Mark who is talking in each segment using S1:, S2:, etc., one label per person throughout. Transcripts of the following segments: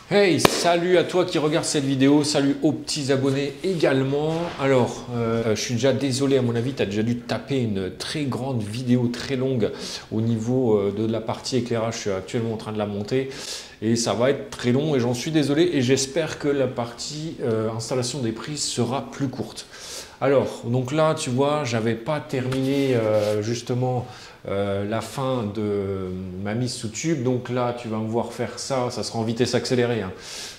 S1: Hey, salut à toi qui regarde cette vidéo, salut aux petits abonnés également. Alors, je suis déjà désolé, à mon avis, tu as déjà dû taper une très grande vidéo, très longue au niveau de la partie éclairage. Je suis actuellement en train de la monter et ça va être très long et j'en suis désolé et j'espère que la partie installation des prises sera plus courte. Alors, donc là, tu vois, j'avais pas terminé justement la fin de ma mise sous tube. Donc là, tu vas me voir faire ça, ça sera en vitesse accélérée, hein.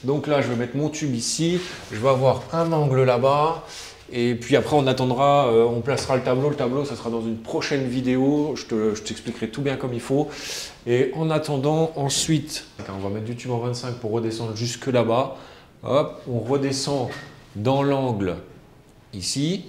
S1: Donc là, je vais mettre mon tube ici, je vais avoir un angle là-bas. Et puis après, on attendra, on placera le tableau. Le tableau, ça sera dans une prochaine vidéo. Je t'expliquerai tout bien comme il faut. Et en attendant, ensuite, on va mettre du tube en 25 pour redescendre jusque là-bas. Hop, on redescend dans l'angle ici.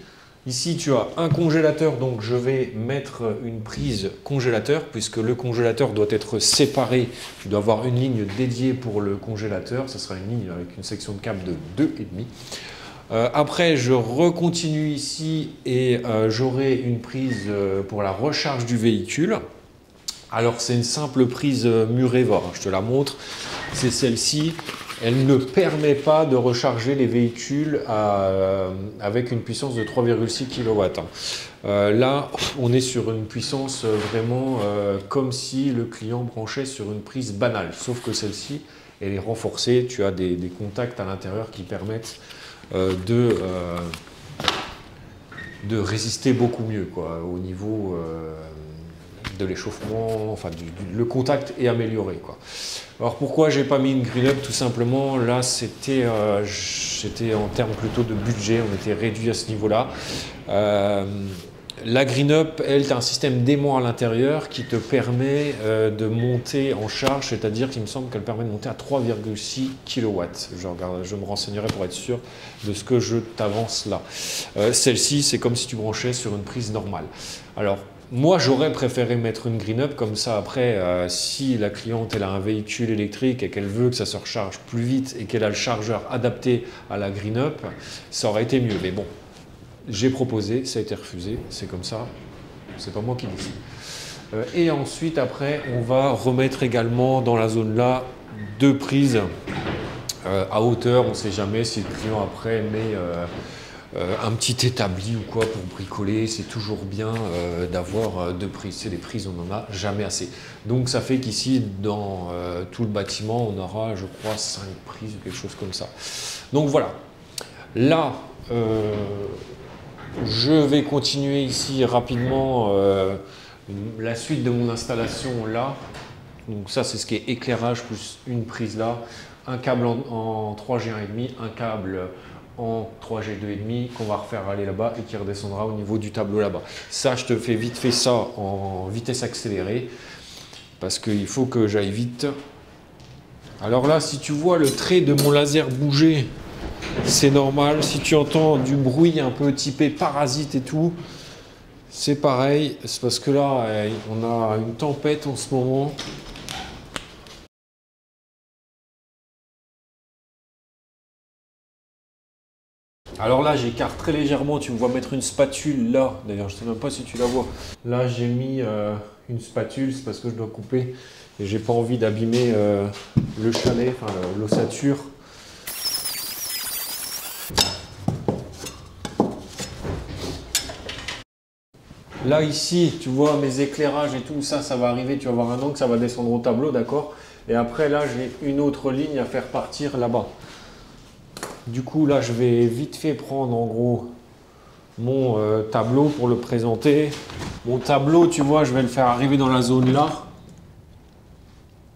S1: Ici, tu as un congélateur, donc je vais mettre une prise congélateur puisque le congélateur doit être séparé. Tu dois avoir une ligne dédiée pour le congélateur. Ce sera une ligne avec une section de câble de 2,5. Après, je recontinue ici et j'aurai une prise pour la recharge du véhicule. Alors, c'est une simple prise Mureva, je te la montre. C'est celle-ci. Elle ne permet pas de recharger les véhicules avec une puissance de 3,6 kW. Là, on est sur une puissance vraiment comme si le client branchait sur une prise banale. Sauf que celle-ci, elle est renforcée. Tu as des contacts à l'intérieur qui permettent de résister beaucoup mieux quoi, au niveau de l'échauffement, enfin le contact est amélioré quoi. Alors pourquoi j'ai pas mis une green up? Tout simplement là c'était en termes plutôt de budget, on était réduit à ce niveau là. La green up, elle, tu as un système d'aimant à l'intérieur qui te permet de monter en charge, c'est-à-dire qu'il me semble qu'elle permet de monter à 3,6 kW. Je me renseignerai pour être sûr de ce que je t'avance là. Celle-ci, c'est comme si tu branchais sur une prise normale. Alors, moi, j'aurais préféré mettre une green up comme ça. Après, si la cliente elle a un véhicule électrique et qu'elle veut que ça se recharge plus vite et qu'elle a le chargeur adapté à la green up, ça aurait été mieux. Mais bon, j'ai proposé, ça a été refusé. C'est comme ça. C'est pas moi qui décide. Et ensuite, après, on va remettre également dans la zone là deux prises à hauteur. On ne sait jamais si le client après met un petit établi ou quoi pour bricoler, c'est toujours bien d'avoir deux prises. C'est des prises, on n'en a jamais assez. Donc ça fait qu'ici, dans tout le bâtiment, on aura, je crois, 5 prises ou quelque chose comme ça. Donc voilà. Là, je vais continuer ici rapidement la suite de mon installation là. Donc ça, c'est ce qui est éclairage plus une prise là. Un câble en 3G 1,5, un câble en 3G 2,5 qu'on va refaire aller là-bas et qui redescendra au niveau du tableau là-bas. Ça, je te fais vite fait ça en vitesse accélérée parce qu'il faut que j'aille vite. Alors là, si tu vois le trait de mon laser bouger, c'est normal. Si tu entends du bruit un peu typé parasite et tout, c'est pareil. C'est parce que là, on a une tempête en ce moment. Alors là, j'écarte très légèrement. Tu me vois mettre une spatule là. D'ailleurs, je ne sais même pas si tu la vois. Là, j'ai mis une spatule. C'est parce que je dois couper. Et j'ai pas envie d'abîmer le chalet, enfin l'ossature. Là, ici, tu vois mes éclairages et tout ça, ça va arriver. Tu vas voir un angle, ça va descendre au tableau, d'accord? Et après, là, j'ai une autre ligne à faire partir là-bas. Du coup, là, je vais vite fait prendre en gros mon tableau pour le présenter. Mon tableau, tu vois, je vais le faire arriver dans la zone là.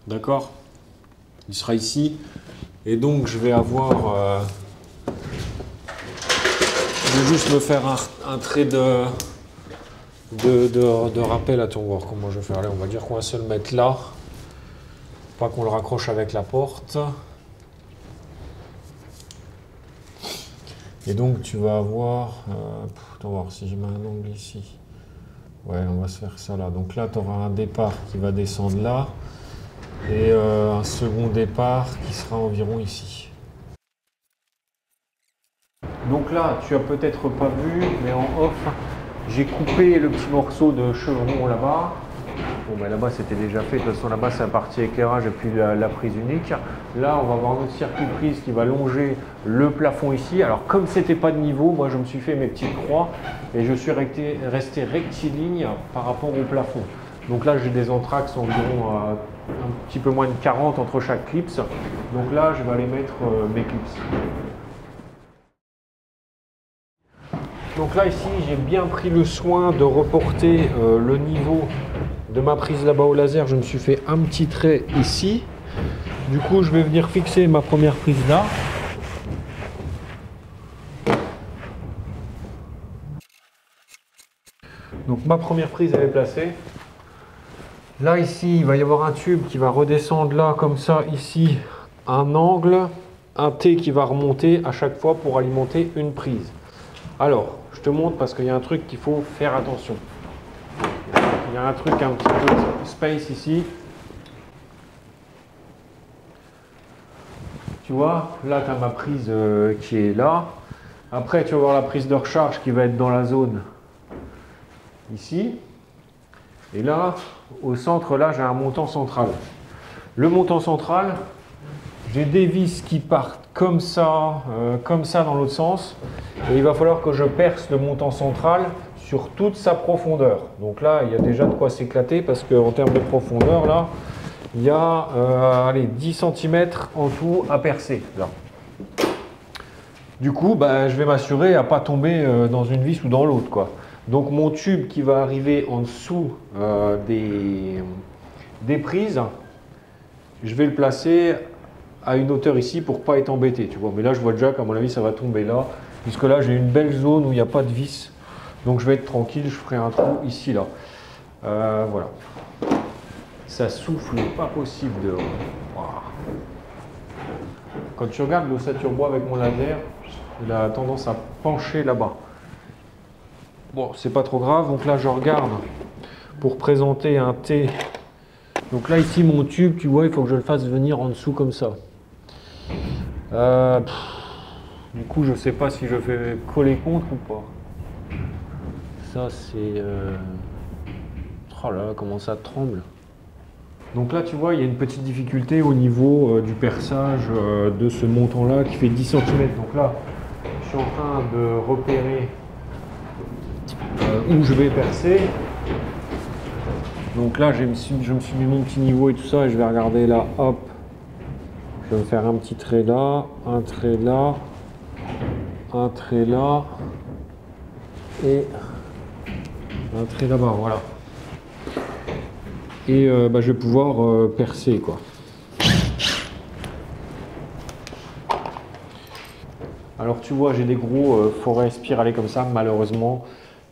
S1: D'accord? Il sera ici. Et donc, je vais avoir... je vais juste me faire un trait de rappel. Attends, voir comment je vais faire. Allez, on va dire qu'on va se le mettre là. Pas qu'on le raccroche avec la porte. Et donc tu vas avoir, attends voir si je mets un angle ici. Ouais, on va se faire ça là. Donc là, tu auras un départ qui va descendre là et un second départ qui sera environ ici. Donc là, tu as peut-être pas vu, mais en off, j'ai coupé le petit morceau de chevron là-bas. Bon, ben là-bas, c'était déjà fait. De toute façon, là-bas, c'est la partie éclairage et puis la prise unique. Là, on va avoir notre circuit prise qui va longer le plafond ici. Alors, comme c'était pas de niveau, moi, je me suis fait mes petites croix et je suis resté rectiligne par rapport au plafond. Donc là, j'ai des entraxes environ un petit peu moins de 40 entre chaque clips. Donc là, je vais aller mettre mes clips. Donc là, ici, j'ai bien pris le soin de reporter le niveau de ma prise là-bas au laser. Je me suis fait un petit trait ici. Du coup, je vais venir fixer ma première prise là. Donc ma première prise, elle est placée. Là, ici, il va y avoir un tube qui va redescendre là, comme ça, ici, un angle, un T qui va remonter à chaque fois pour alimenter une prise. Alors, je te montre parce qu'il y a un truc qu'il faut faire attention. Il y a un truc un petit peu space ici. Tu vois, là, tu as ma prise qui est là. Après, tu vas voir la prise de recharge qui va être dans la zone ici. Et là, au centre, là, j'ai un montant central. Le montant central, j'ai des vis qui partent comme ça dans l'autre sens. Et il va falloir que je perce le montant central sur toute sa profondeur. Donc là, il y a déjà de quoi s'éclater parce qu'en termes de profondeur, là, il y a allez, 10 cm en tout à percer. Là. Du coup, bah, je vais m'assurer à ne pas tomber dans une vis ou dans l'autre, quoi. Donc mon tube qui va arriver en dessous des prises, je vais le placer à une hauteur ici pour ne pas être embêté. Tu vois. Mais là, je vois déjà qu'à mon avis, ça va tomber là. Puisque là, j'ai une belle zone où il n'y a pas de vis. Donc je vais être tranquille, je ferai un trou ici, là. Voilà. Ça souffle pas possible dehors. Wow. Quand tu regardes l'ossature bois avec mon laser, il a tendance à pencher là-bas. Bon, c'est pas trop grave. Donc là, je regarde pour présenter un T. Donc là, ici, mon tube, tu vois, il faut que je le fasse venir en dessous comme ça. Du coup, je sais pas si je fais coller contre ou pas. Ça, c'est... Oh là là, comment ça tremble. Donc là, tu vois, il y a une petite difficulté au niveau du perçage de ce montant-là qui fait 10 cm. Donc là, je suis en train de repérer où je vais percer. Donc là, je me suis mis mon petit niveau et tout ça, et je vais regarder là, hop. Je vais me faire un petit trait là, un trait là, un trait là, et un trait là-bas, voilà. Et bah, je vais pouvoir percer, quoi. Alors tu vois, j'ai des gros forêts spiralés comme ça, malheureusement.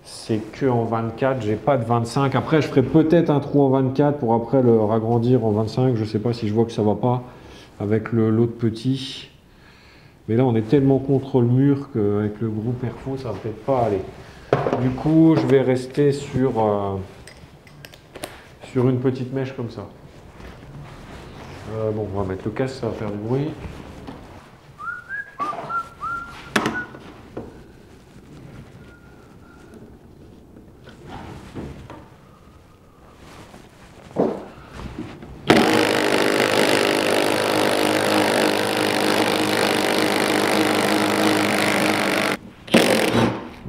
S1: C'est que en 24, j'ai pas de 25. Après, je ferai peut-être un trou en 24 pour après le ragrandir en 25. Je sais pas si je vois que ça va pas avec l'autre petit. Mais là, on est tellement contre le mur qu'avec le gros perfo, ça va peut-être pas aller. Du coup, je vais rester sur une petite mèche comme ça. Bon, on va mettre le casque, ça va faire du bruit.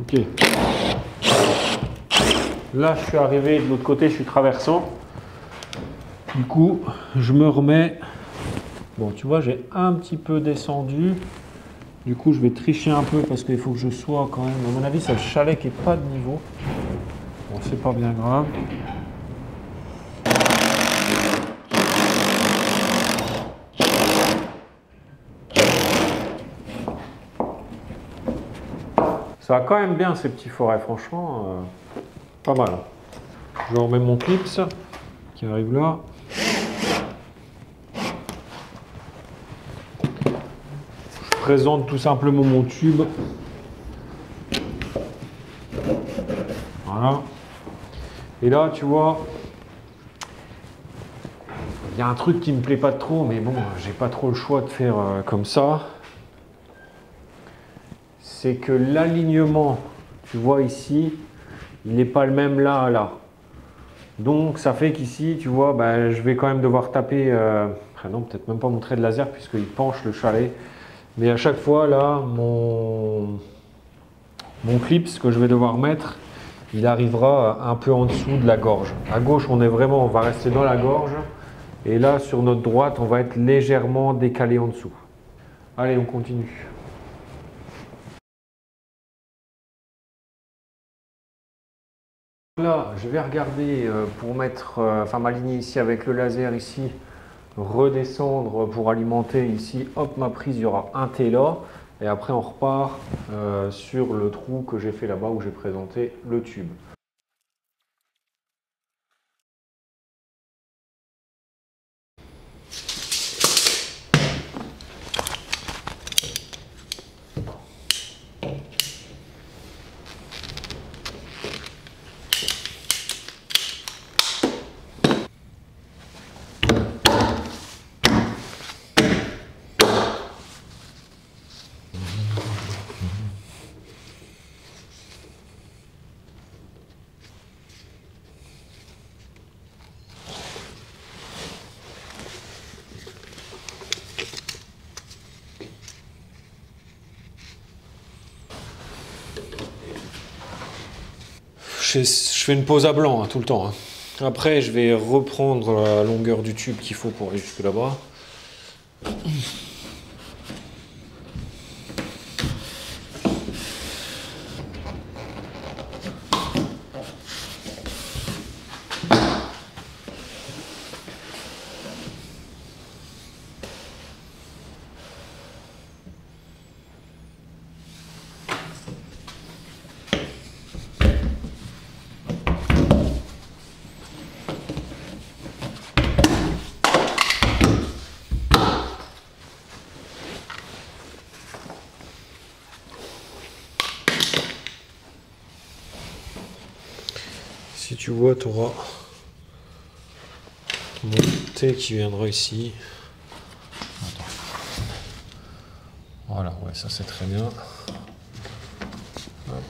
S1: Ok. Là, je suis arrivé de l'autre côté, je suis traversant. Du coup, je me remets. Bon, tu vois, j'ai un petit peu descendu. Du coup, je vais tricher un peu parce qu'il faut que je sois quand même. À mon avis, c'est le chalet qui n'est pas de niveau. Bon, c'est pas bien grave. Ça va quand même bien ces petits forêts, franchement, pas mal. Je remets mon clips qui arrive là. Je présente tout simplement mon tube. Voilà. Et là, tu vois, il y a un truc qui me plaît pas trop, mais bon, j'ai pas trop le choix de faire comme ça. C'est que l'alignement, tu vois ici, il n'est pas le même là à là. Donc ça fait qu'ici, tu vois, bah, je vais quand même devoir taper, non, peut-être même pas mon trait de laser puisqu'il penche le chalet. Mais à chaque fois, là, mon clip, que je vais devoir mettre, il arrivera un peu en dessous de la gorge. À gauche, on va rester dans la gorge. Et là, sur notre droite, on va être légèrement décalé en dessous. Allez, on continue. Là, je vais regarder pour mettre, m'aligner ici avec le laser ici, redescendre pour alimenter ici. Hop, ma prise, il y aura un T là. Et après, on repart sur le trou que j'ai fait là-bas où j'ai présenté le tube. Je fais une pause à blanc tout le temps. Après, je vais reprendre la longueur du tube qu'il faut pour aller jusque là-bas. Si tu vois, tu auras mon T qui viendra ici. Attends. Voilà, ouais, ça c'est très bien. Hop.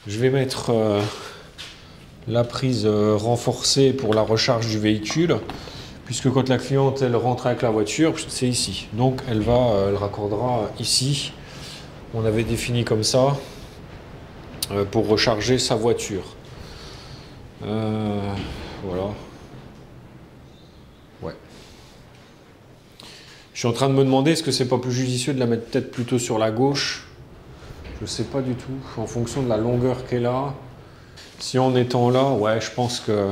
S1: Je vais mettre la prise renforcée pour la recharge du véhicule, puisque quand la cliente elle rentre avec la voiture, c'est ici. Donc elle raccordera ici. On avait défini comme ça pour recharger sa voiture. Voilà. Ouais. Je suis en train de me demander est-ce que c'est pas plus judicieux de la mettre peut-être plutôt sur la gauche. Je sais pas du tout. En fonction de la longueur qu'elle a. Si en étant là, ouais, je pense que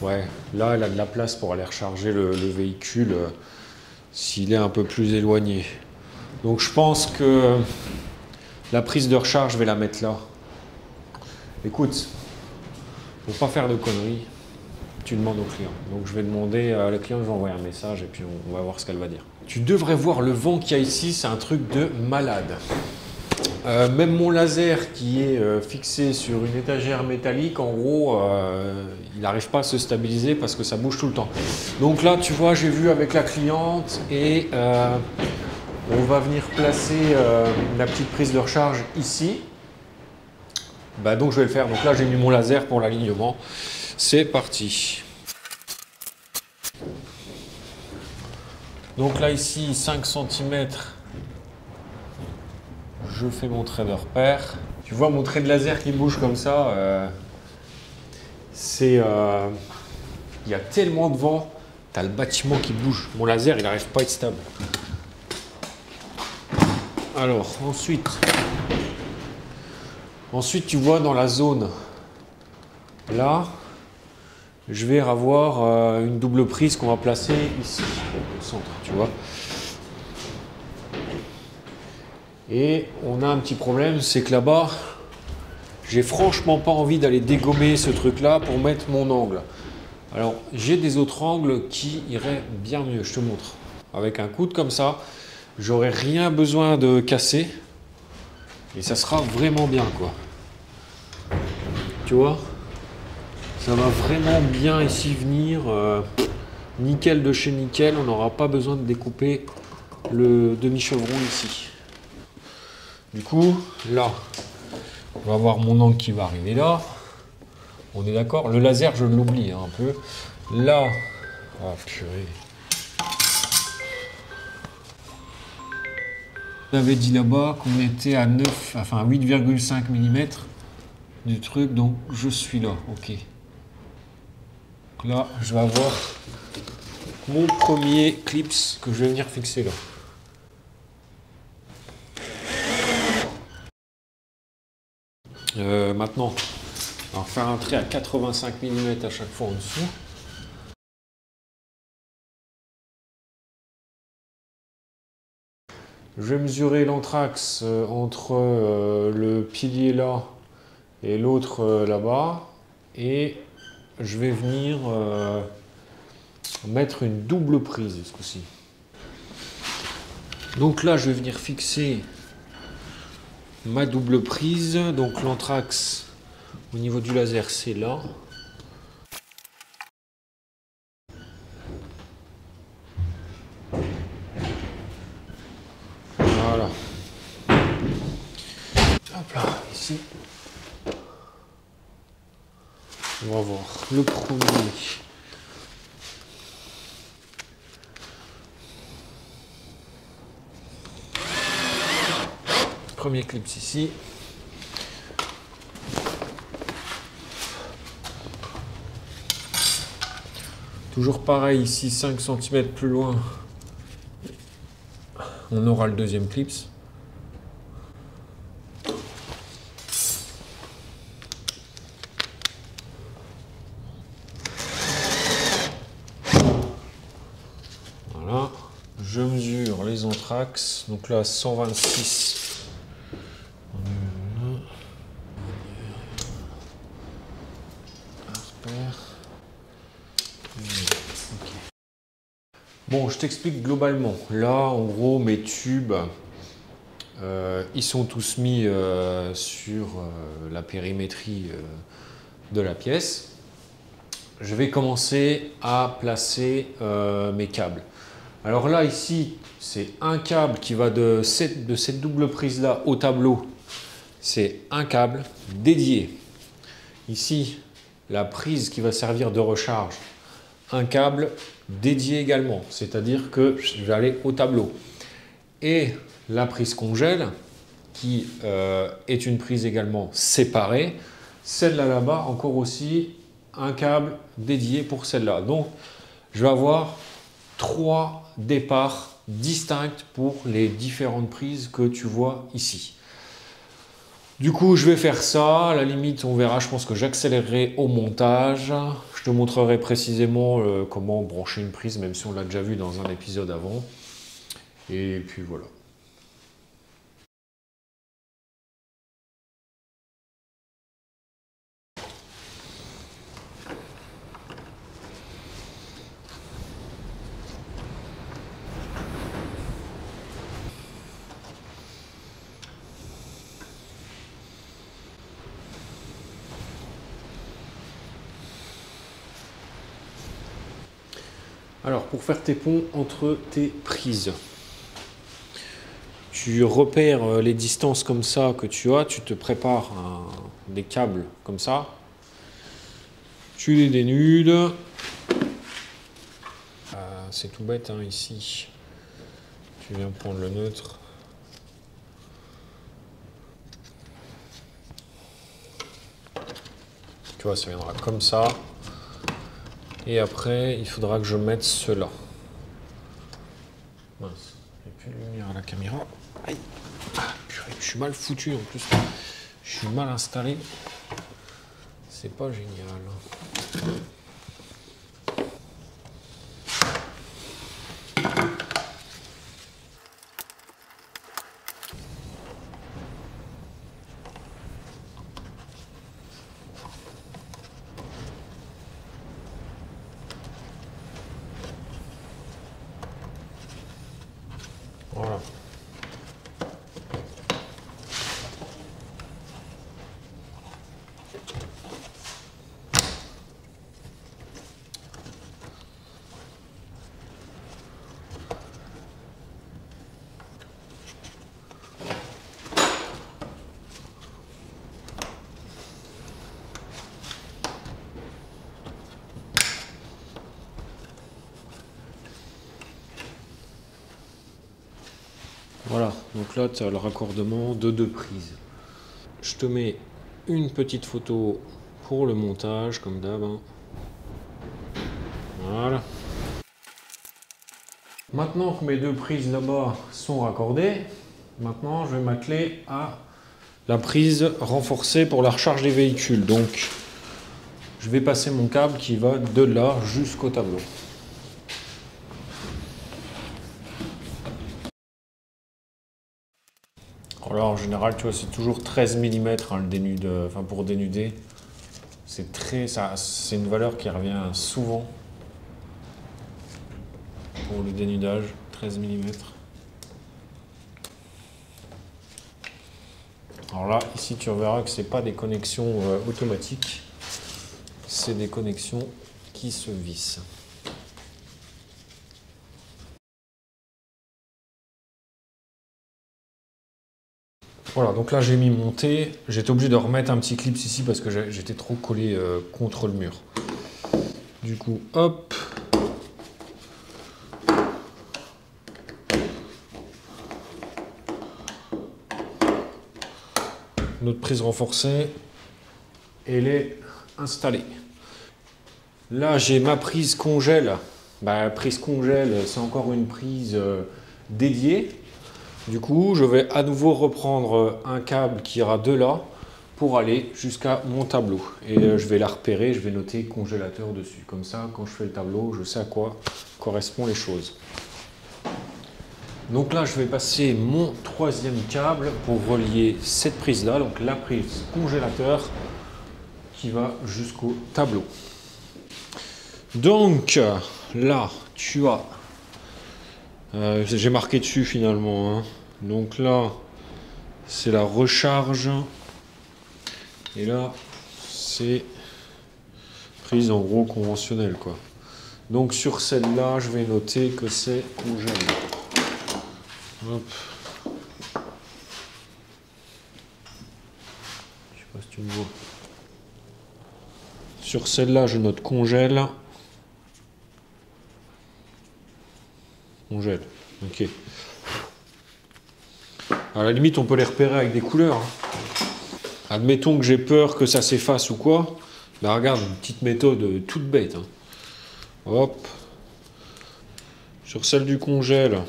S1: ouais, là elle a de la place pour aller recharger le véhicule s'il est un peu plus éloigné. Donc je pense que la prise de recharge, je vais la mettre là. Écoute, pour pas faire de conneries, tu demandes au client. Donc je vais demander à la cliente, je vais envoyer un message et puis on va voir ce qu'elle va dire. Tu devrais voir le vent qu'il y a ici, c'est un truc de malade. Même mon laser qui est fixé sur une étagère métallique, en gros, il n'arrive pas à se stabiliser parce que ça bouge tout le temps. Donc là, tu vois, j'ai vu avec la cliente et on va venir placer la petite prise de recharge ici. Bah, donc je vais le faire. Donc là, j'ai mis mon laser pour l'alignement. C'est parti. Donc là, ici, 5 cm. Je fais mon trait de repère. Tu vois mon trait de laser qui bouge comme ça. Il y a tellement de vent. Tu as le bâtiment qui bouge. Mon laser, il n'arrive pas à être stable. Alors, ensuite, tu vois dans la zone, là, je vais avoir une double prise qu'on va placer ici, au centre, tu vois. Et on a un petit problème, c'est que là-bas, j'ai franchement pas envie d'aller dégommer ce truc-là pour mettre mon angle. Alors, j'ai des autres angles qui iraient bien mieux, je te montre. Avec un coude comme ça, j'aurai rien besoin de casser et ça sera vraiment bien, quoi. Tu vois, ça va vraiment bien ici venir, nickel de chez nickel, on n'aura pas besoin de découper le demi-chevron ici. Du coup, là, On va voir mon angle qui va arriver là. On est d'accord? Le laser, je l'oublie un peu. Là, ah purée. On avait dit là-bas qu'on était à 9, enfin 8,5 mm du truc, donc je suis là, ok. Donc là, je vais avoir mon premier clips que je vais venir fixer là. Maintenant, on va faire un trait à 85 mm à chaque fois en dessous. Je vais mesurer l'anthrax entre le pilier là et l'autre là-bas. Et je vais venir mettre une double prise ce coup-ci. Donc là, je vais venir fixer ma double prise. Donc l'anthrax au niveau du laser, c'est là. Voilà. Hop là, ici. On va voir le premier. Premier clip ici. Toujours pareil, ici 5 cm plus loin, on aura le deuxième clip. Voilà, je mesure les anthrax, donc là 126. Bon, je t'explique globalement. Là, en gros, mes tubes, ils sont tous mis sur la périmétrie de la pièce. Je vais commencer à placer mes câbles. Alors là, ici, c'est un câble qui va de cette double prise-là au tableau. C'est un câble dédié. Ici, la prise qui va servir de recharge, un câble dédié également, c'est-à-dire que je vais aller au tableau. Et la prise congèle, qui est une prise également séparée, celle-là là-bas, encore aussi, un câble dédié pour celle-là. Donc, je vais avoir 3 départs distincts pour les différentes prises que tu vois ici. Du coup, je vais faire ça. À la limite, on verra. Je pense que j'accélérerai au montage. Je te montrerai précisément comment brancher une prise, même si on l'a déjà vu dans un épisode avant. Et puis voilà. Alors, pour faire tes ponts entre tes prises, tu repères les distances comme ça que tu as, tu te prépares des câbles comme ça, tu les dénudes. C'est tout bête hein, ici. Tu viens prendre le neutre. Tu vois, ça viendra comme ça. Et après, il faudra que je mette cela. Mince, il n'y a plus de lumière à la caméra. Aïe. Ah, purée, je suis mal foutu en plus. Je suis mal installé. C'est pas génial. Voilà. Donc là, tu as le raccordement de 2 prises. Je te mets une petite photo pour le montage, comme d'hab. Voilà. Maintenant que mes 2 prises là-bas sont raccordées, maintenant je vais m'atteler à la prise renforcée pour la recharge des véhicules. Donc, je vais passer mon câble qui va de là jusqu'au tableau. Alors en général, tu vois, c'est toujours 13 mm hein, le dénude, enfin pour dénuder. C'est une valeur qui revient souvent pour le dénudage, 13 mm. Alors là, ici, tu verras que c'est pas des connexions automatiques, c'est des connexions qui se vissent. Voilà, donc là j'ai mis mon T. J'étais obligé de remettre un petit clip ici parce que j'étais trop collé contre le mur. Du coup, hop. Notre prise renforcée, elle est installée. Là j'ai ma prise congèle. Bah, prise congèle, c'est encore une prise dédiée. Du coup, je vais à nouveau reprendre un câble qui ira de là pour aller jusqu'à mon tableau. Et je vais la repérer, je vais noter congélateur dessus. Comme ça, quand je fais le tableau, je sais à quoi correspondent les choses. Donc là, je vais passer mon 3e câble pour relier cette prise-là, donc la prise congélateur qui va jusqu'au tableau. Donc là, tu as... j'ai marqué dessus finalement. Hein. Donc là, c'est la recharge. Et là, c'est prise en gros conventionnelle, quoi. Donc sur celle-là, je vais noter que c'est congèle. Hop. Je sais pas si tu me vois. Sur celle-là, je note congèle. Congèle. Ok. À la limite, on peut les repérer avec des couleurs. Admettons que j'ai peur que ça s'efface ou quoi. Bah regarde, une petite méthode toute bête. Hein. Hop. Sur celle du congèle,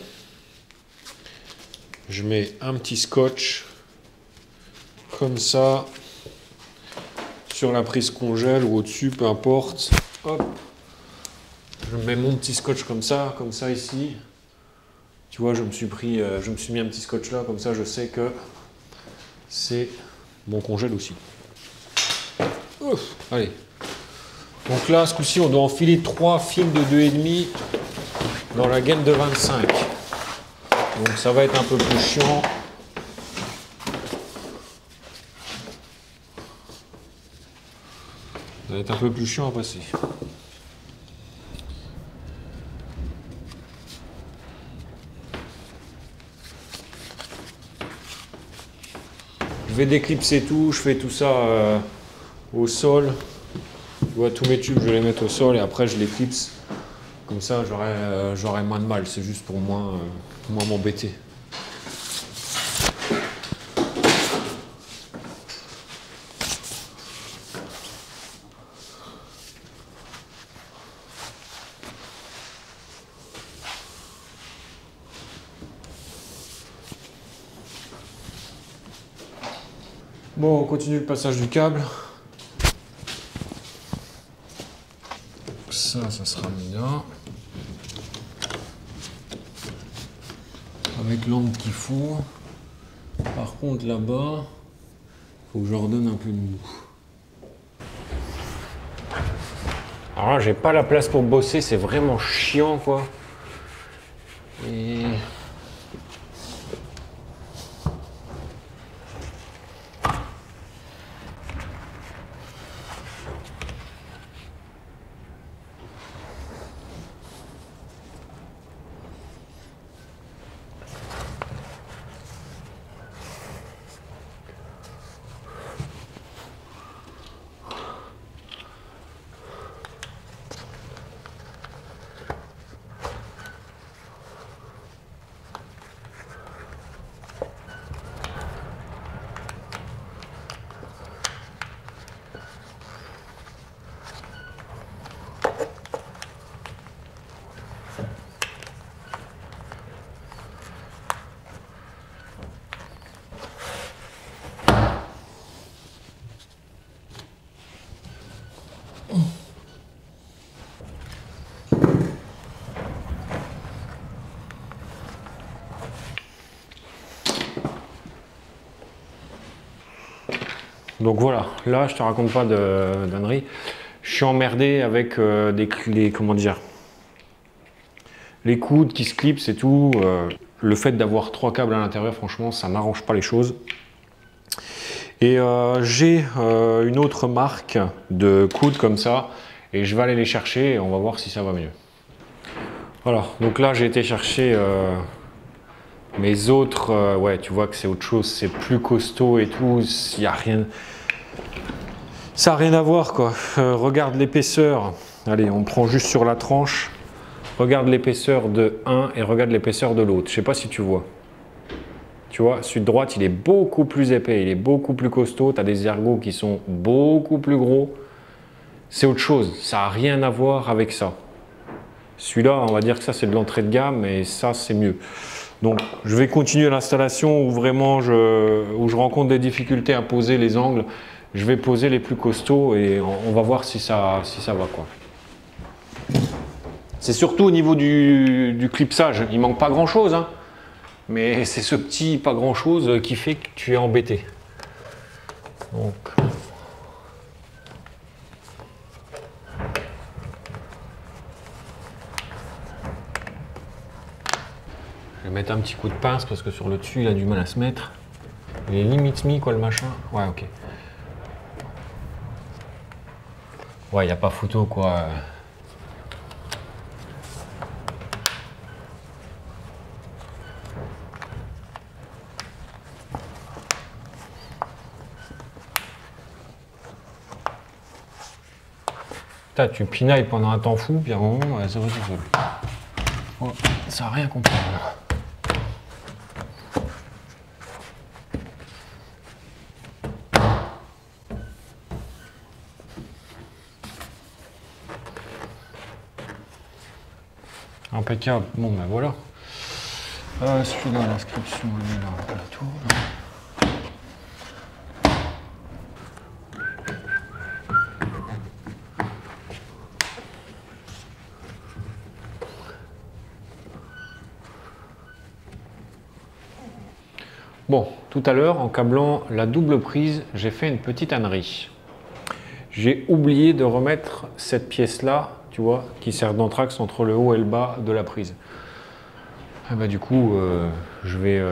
S1: je mets un petit scotch. Comme ça. Sur la prise congèle ou au-dessus, peu importe. Hop. Je mets mon petit scotch comme ça ici. Tu vois, je me suis mis un petit scotch là, comme ça je sais que c'est mon congèle aussi. Ouf, allez. Donc là, ce coup-ci, on doit enfiler 3 fils de 2,5 dans la gaine de 25. Donc ça va être un peu plus chiant. Ça va être un peu plus chiant à passer. Je vais déclipser tout, je fais tout ça au sol. Tu vois, tous mes tubes, je vais les mettre au sol et après je les clipse. Comme ça, j'aurai moins de mal. C'est juste pour moins m'embêter. Bon, on continue le passage du câble. Ça sera mis là. Avec l'angle qu'il faut. Par contre, là-bas, il faut que je redonne un peu de mou. Alors là, j'ai pas la place pour bosser, c'est vraiment chiant, quoi. Et... Donc voilà, là je te raconte pas de d'ânerie. Je suis emmerdé avec comment dire, les coudes qui se clipsent et tout. Le fait d'avoir 3 câbles à l'intérieur, franchement, ça n'arrange pas les choses. Et j'ai une autre marque de coudes comme ça. Et je vais aller les chercher et on va voir si ça va mieux. Voilà, donc là j'ai été chercher mes autres. Ouais, tu vois que c'est autre chose, c'est plus costaud et tout. Il n'y a rien. Ça n'a rien à voir quoi. Regarde l'épaisseur. Allez, on prend juste sur la tranche. Regarde l'épaisseur de un et regarde l'épaisseur de l'autre. Je sais pas si tu vois. Tu vois, celui de droite, il est beaucoup plus épais, il est beaucoup plus costaud. Tu as des ergots qui sont beaucoup plus gros. C'est autre chose. Ça n'a rien à voir avec ça. Celui-là, on va dire que ça, c'est de l'entrée de gamme et ça, c'est mieux. Donc, je vais continuer l'installation où vraiment où je rencontre des difficultés à poser les angles. Je vais poser les plus costauds et on va voir si ça va quoi. C'est surtout au niveau du clipsage. Il manque pas grand chose, hein, mais c'est ce petit pas grand chose qui fait que tu es embêté. Donc. Je vais mettre un petit coup de pince parce que sur le dessus il a du mal à se mettre. Il est limite mis quoi le machin. Ouais, ok. Ouais, il n'y a pas photo quoi. Putain, tu pinailles pendant un temps fou, puis à un moment, ça va tout seul. Oh, ça n'a rien compris. Impeccable. Bon, ben voilà. Celui-là, l'inscription, elle est là, la tour. Là. Bon, tout à l'heure, en câblant la double prise, j'ai fait une petite ânerie. J'ai oublié de remettre cette pièce-là, tu vois, qui sert d'entraxe entre le haut et le bas de la prise. Et bah, du coup, je vais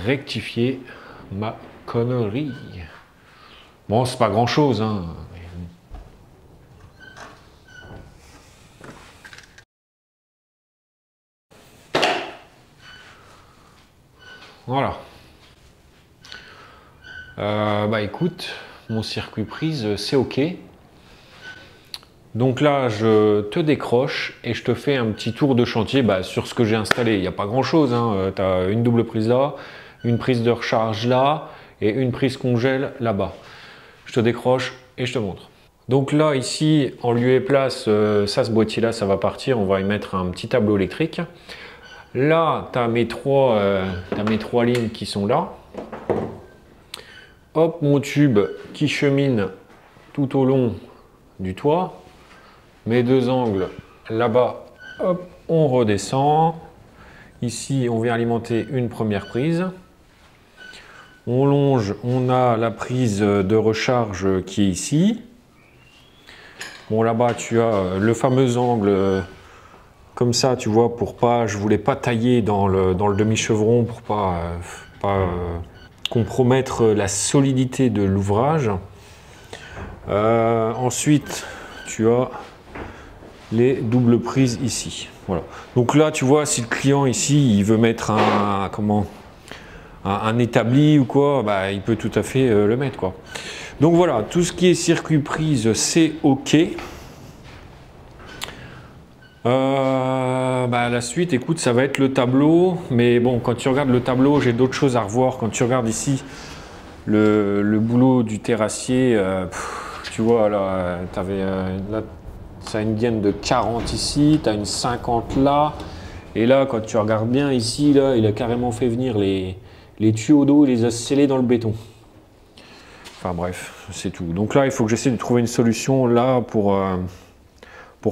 S1: rectifier ma connerie. Bon, c'est pas grand-chose, hein. Voilà. Bah écoute, mon circuit prise, c'est OK. Donc là, je te décroche et je te fais un petit tour de chantier sur ce que j'ai installé. Il n'y a pas grand-chose, hein. Tu as une double prise là, une prise de recharge là et une prise congèle là-bas. Je te décroche et je te montre. Donc là, ici, en lieu et place, ça, ce boîtier-là, ça va partir. On va y mettre un petit tableau électrique. Là, tu as mes trois lignes qui sont là. Hop, mon tube qui chemine tout au long du toit. Mes deux angles là-bas, hop, on redescend. Ici, on vient alimenter une première prise. On longe, on a la prise de recharge qui est ici. Bon, là-bas, tu as le fameux angle comme ça, tu vois, pour pas, je voulais pas tailler dans le demi-chevron pour pas compromettre la solidité de l'ouvrage. Ensuite, tu as les doubles prises ici. Voilà. Donc là, tu vois, si le client ici, il veut mettre un établi ou quoi, bah, il peut tout à fait le mettre, quoi. Donc voilà, tout ce qui est circuit prise, c'est OK. La suite, écoute, ça va être le tableau. Mais bon, quand tu regardes le tableau, j'ai d'autres choses à revoir. Quand tu regardes ici le boulot du terrassier, tu vois, là, là ça a une gaine de 40 ici, tu as une 50 là. Et là, quand tu regardes bien ici, là, il a carrément fait venir les tuyaux d'eau, il les a scellés dans le béton. Enfin bref, c'est tout. Donc là, il faut que j'essaie de trouver une solution là pour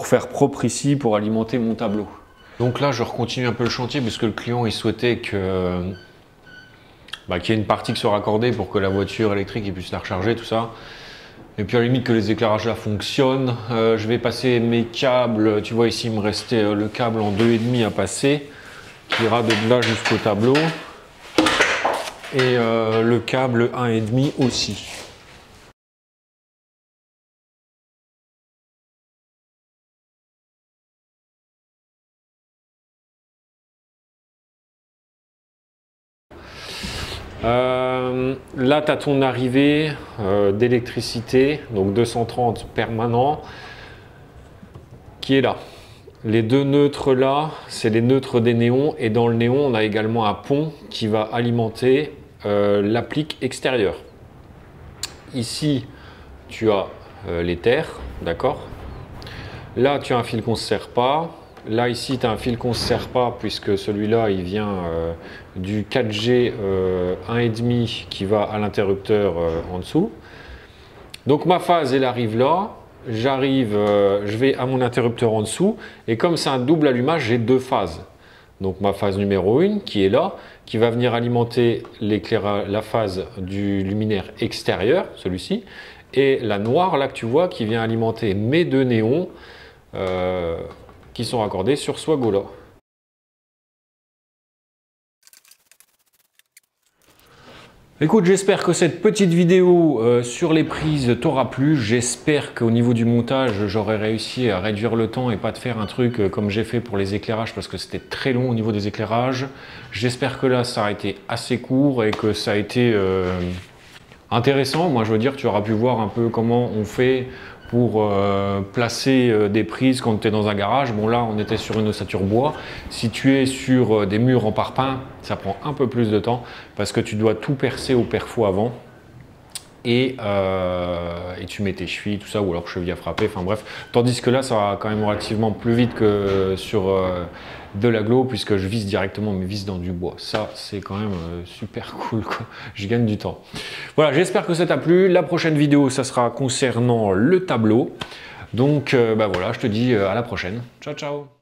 S1: faire propre ici, pour alimenter mon tableau. Donc là, je continue un peu le chantier parce que le client, il souhaitait que qu'il y ait une partie qui soit raccordée pour que la voiture électrique puisse la recharger, tout ça. Et puis à la limite que les éclairages là fonctionnent. Je vais passer mes câbles. Tu vois ici il me restait le câble en 2,5 à passer, qui ira de là jusqu'au tableau. Et le câble 1,5 aussi. Là, tu as ton arrivée d'électricité, donc 230 permanent, qui est là. Les deux neutres là, c'est les neutres des néons, et dans le néon, on a également un pont qui va alimenter l'applique extérieure. Ici, tu as l'éther, d'accord? Là, tu as un fil qu'on ne se sert pas. Là, ici, tu as un fil qu'on ne se sert pas puisque celui-là, il vient du 4G 1,5 qui va à l'interrupteur en dessous. Donc, ma phase, elle arrive là. J'arrive, je vais à mon interrupteur en dessous. Et comme c'est un double allumage, j'ai deux phases. Donc, ma phase numéro 1 qui est là, qui va venir alimenter la phase du luminaire extérieur, celui-ci. Et la noire, là, que tu vois, qui vient alimenter mes deux néons. Qui sont raccordés sur ce wagon là. Écoute, j'espère que cette petite vidéo sur les prises t'aura plu. J'espère qu'au niveau du montage, j'aurai réussi à réduire le temps et pas de faire un truc comme j'ai fait pour les éclairages parce que c'était très long au niveau des éclairages. J'espère que là, ça a été assez court et que ça a été intéressant. Moi, je veux dire, tu auras pu voir un peu comment on fait pour placer des prises quand tu es dans un garage. Bon là, on était sur une ossature bois. Si tu es sur des murs en parpaing, ça prend un peu plus de temps parce que tu dois tout percer au perfo avant. Et tu mets tes chevilles, tout ça, ou alors cheville à frapper, enfin bref. Tandis que là, ça va quand même relativement plus vite que sur de l'agglo, puisque je visse directement mes vis dans du bois. Ça, c'est quand même super cool, quoi. Je gagne du temps. Voilà, j'espère que ça t'a plu. La prochaine vidéo, ça sera concernant le tableau. Donc, voilà, je te dis à la prochaine. Ciao, ciao!